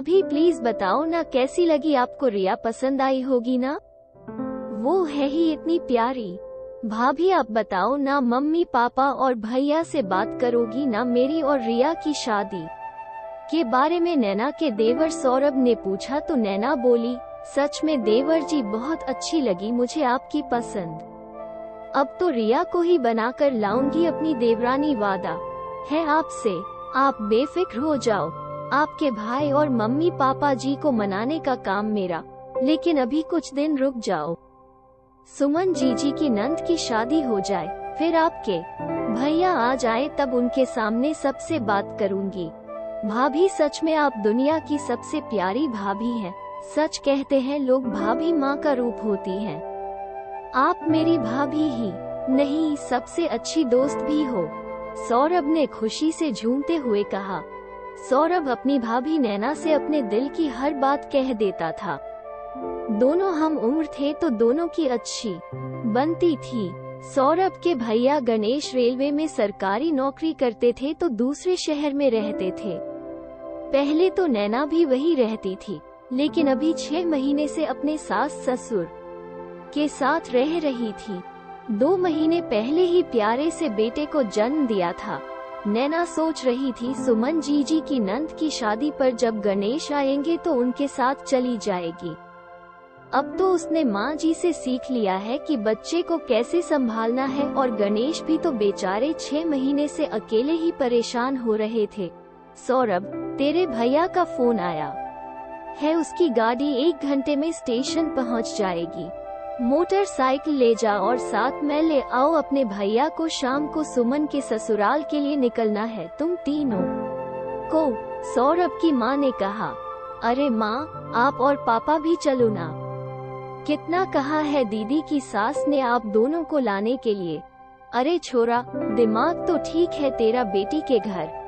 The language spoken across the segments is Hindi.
भाभी प्लीज बताओ ना, कैसी लगी आपको? रिया पसंद आई होगी ना? वो है ही इतनी प्यारी। भाभी आप बताओ ना, मम्मी पापा और भैया से बात करोगी ना मेरी और रिया की शादी के बारे में? नैना के देवर सौरभ ने पूछा तो नैना बोली, सच में देवर जी बहुत अच्छी लगी मुझे आपकी पसंद। अब तो रिया को ही बनाकर लाऊंगी अपनी देवरानी, वादा है आपसे। आप बेफिक्र हो जाओ, आपके भाई और मम्मी पापा जी को मनाने का काम मेरा, लेकिन अभी कुछ दिन रुक जाओ। सुमन जीजी की नंद की शादी हो जाए, फिर आपके भैया आ जाए, तब उनके सामने सबसे बात करूंगी। भाभी सच में आप दुनिया की सबसे प्यारी भाभी हैं। सच कहते हैं लोग, भाभी माँ का रूप होती है। आप मेरी भाभी ही नहीं, सबसे अच्छी दोस्त भी हो, सौरभ ने खुशी से झूमते हुए कहा। सौरभ अपनी भाभी नैना से अपने दिल की हर बात कह देता था। दोनों हम उम्र थे तो दोनों की अच्छी बनती थी। सौरभ के भैया गणेश रेलवे में सरकारी नौकरी करते थे तो दूसरे शहर में रहते थे। पहले तो नैना भी वही रहती थी, लेकिन अभी 6 महीने से अपने सास ससुर के साथ रह रही थी। 2 महीने पहले ही प्यारे से बेटे को जन्म दिया था। नैना सोच रही थी सुमन जीजी की नंद की शादी पर जब गणेश आएंगे तो उनके साथ चली जाएगी। अब तो उसने माँ जी से सीख लिया है कि बच्चे को कैसे संभालना है, और गणेश भी तो बेचारे 6 महीने से अकेले ही परेशान हो रहे थे। सौरभ, तेरे भैया का फोन आया है, उसकी गाड़ी 1 घंटे में स्टेशन पहुँच जाएगी। मोटरसाइकिल ले जा और साथ में ले आओ अपने भैया को। शाम को सुमन के ससुराल के लिए निकलना है तुम तीनों को, सौरभ की माँ ने कहा। अरे माँ, आप और पापा भी चलो ना। कितना कहा है दीदी की सास ने आप दोनों को लाने के लिए। अरे छोरा, दिमाग तो ठीक है तेरा, बेटी के घर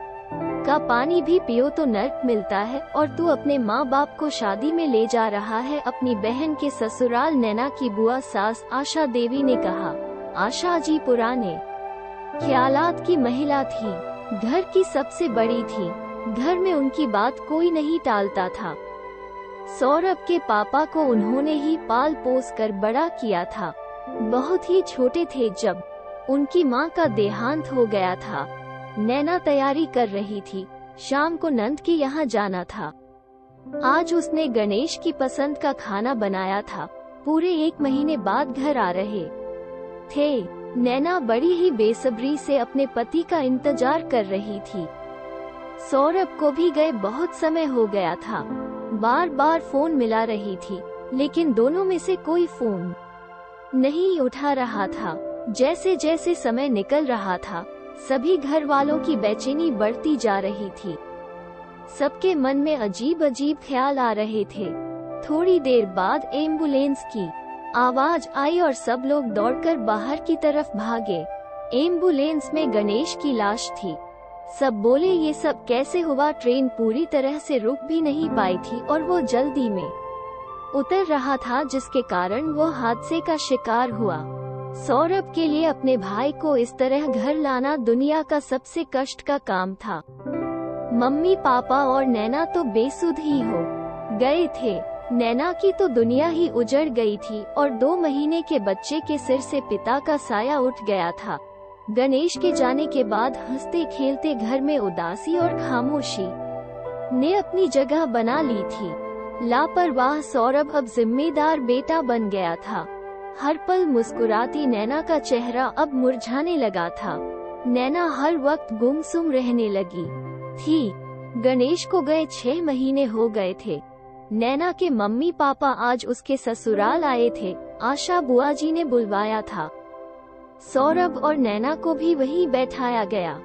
का पानी भी पियो तो नर्क मिलता है, और तू अपने माँ बाप को शादी में ले जा रहा है अपनी बहन के ससुराल। नैना की बुआ सास आशा देवी ने कहा। आशा जी पुराने ख्यालात की महिला थी, घर की सबसे बड़ी थी। घर में उनकी बात कोई नहीं टालता था। सौरभ के पापा को उन्होंने ही पाल पोस कर बड़ा किया था। बहुत ही छोटे थे जब उनकी माँ का देहांत हो गया था। नैना तैयारी कर रही थी, शाम को नंद के यहाँ जाना था। आज उसने गणेश की पसंद का खाना बनाया था। पूरे 1 महीने बाद घर आ रहे थे। नैना बड़ी ही बेसब्री से अपने पति का इंतजार कर रही थी। सौरभ को भी गए बहुत समय हो गया था। बार बार फोन मिला रही थी, लेकिन दोनों में से कोई फोन नहीं उठा रहा था। जैसे जैसे समय निकल रहा था, सभी घर वालों की बेचैनी बढ़ती जा रही थी। सबके मन में अजीब अजीब ख्याल आ रहे थे। थोड़ी देर बाद एम्बुलेंस की आवाज आई और सब लोग दौड़कर बाहर की तरफ भागे। एम्बुलेंस में गणेश की लाश थी। सब बोले ये सब कैसे हुआ? ट्रेन पूरी तरह से रुक भी नहीं पाई थी और वो जल्दी में उतर रहा था, जिसके कारण वो हादसे का शिकार हुआ। सौरभ के लिए अपने भाई को इस तरह घर लाना दुनिया का सबसे कष्ट का काम था। मम्मी पापा और नैना तो बेसुध ही हो गए थे। नैना की तो दुनिया ही उजड़ गई थी और 2 महीने के बच्चे के सिर से पिता का साया उठ गया था। गणेश के जाने के बाद हंसते खेलते घर में उदासी और खामोशी ने अपनी जगह बना ली थी। लापरवाह सौरभ अब जिम्मेदार बेटा बन गया था। हर पल मुस्कुराती नैना का चेहरा अब मुरझाने लगा था। नैना हर वक्त गुमसुम रहने लगी थी। गणेश को गए 6 महीने हो गए थे। नैना के मम्मी पापा आज उसके ससुराल आए थे। आशा बुआ जी ने बुलवाया था। सौरभ और नैना को भी वहीं बैठाया गया।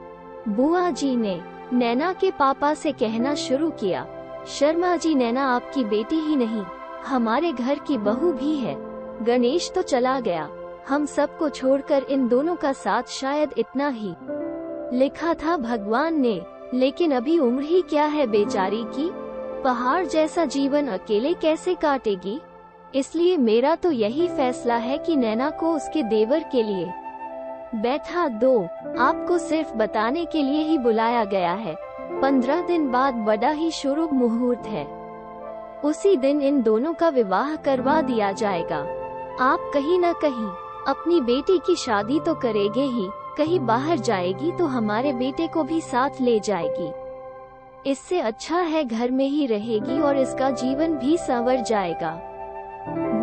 बुआ जी ने नैना के पापा से कहना शुरू किया, शर्मा जी, नैना आपकी बेटी ही नहीं, हमारे घर की बहू भी है। गणेश तो चला गया, हम सबको छोड़कर इन दोनों का साथ शायद इतना ही लिखा था भगवान ने, लेकिन अभी उम्र ही क्या है बेचारी की। पहाड़ जैसा जीवन अकेले कैसे काटेगी। इसलिए मेरा तो यही फैसला है कि नैना को उसके देवर के लिए बैठा दो। आपको सिर्फ बताने के लिए ही बुलाया गया है। 15 दिन बाद बड़ा ही शुभ मुहूर्त है। उसी दिन इन दोनों का विवाह करवा दिया जाएगा। आप कहीं न कहीं अपनी बेटी की शादी तो करेंगे ही, कहीं बाहर जाएगी तो हमारे बेटे को भी साथ ले जाएगी। इससे अच्छा है घर में ही रहेगी और इसका जीवन भी संवर जाएगा।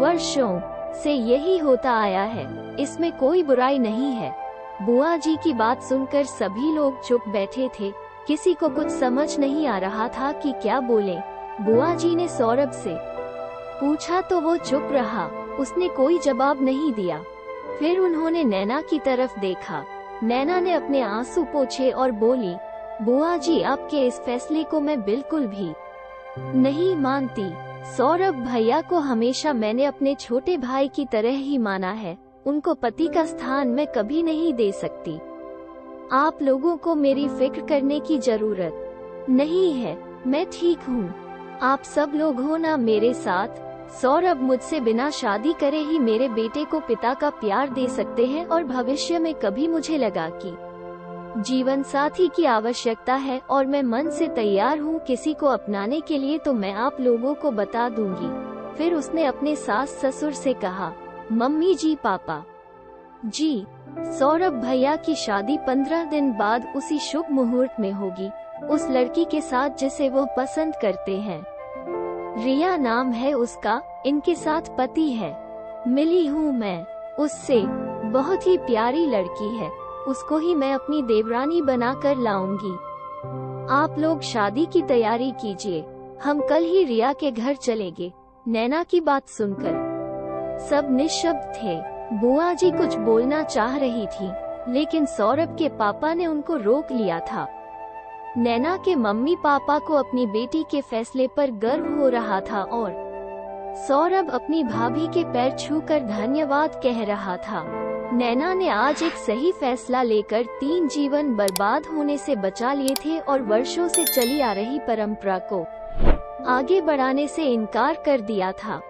वर्षों से यही होता आया है, इसमें कोई बुराई नहीं है। बुआ जी की बात सुनकर सभी लोग चुप बैठे थे। किसी को कुछ समझ नहीं आ रहा था कि क्या बोले। बुआ जी ने सौरभ से पूछा तो वो चुप रहा, उसने कोई जवाब नहीं दिया। फिर उन्होंने नैना की तरफ देखा। नैना ने अपने आंसू पोंछे और बोली, बुआ जी आपके इस फैसले को मैं बिल्कुल भी नहीं मानती। सौरभ भैया को हमेशा मैंने अपने छोटे भाई की तरह ही माना है, उनको पति का स्थान मैं कभी नहीं दे सकती। आप लोगों को मेरी फिक्र करने की जरूरत नहीं है, मैं ठीक हूँ। आप सब लोग हो ना मेरे साथ। सौरभ मुझसे बिना शादी करे ही मेरे बेटे को पिता का प्यार दे सकते हैं और भविष्य में कभी मुझे लगा कि जीवन साथी की आवश्यकता है और मैं मन से तैयार हूँ किसी को अपनाने के लिए तो मैं आप लोगों को बता दूंगी। फिर उसने अपने सास ससुर से कहा, मम्मी जी पापा जी, सौरभ भैया की शादी 15 दिन बाद उसी शुभ मुहूर्त में होगी, उस लड़की के साथ जिसे वो पसंद करते हैं। रिया नाम है उसका, इनके साथ पति है। मिली हूँ मैं उससे, बहुत ही प्यारी लड़की है, उसको ही मैं अपनी देवरानी बनाकर लाऊंगी। आप लोग शादी की तैयारी कीजिए, हम कल ही रिया के घर चलेंगे। नैना की बात सुनकर सब निशब्द थे। बुआ जी कुछ बोलना चाह रही थी, लेकिन सौरभ के पापा ने उनको रोक लिया था। नैना के मम्मी पापा को अपनी बेटी के फैसले पर गर्व हो रहा था और सौरभ अपनी भाभी के पैर छूकर धन्यवाद कह रहा था। नैना ने आज एक सही फैसला लेकर 3 जीवन बर्बाद होने से बचा लिए थे और वर्षों से चली आ रही परंपरा को आगे बढ़ाने से इनकार कर दिया था।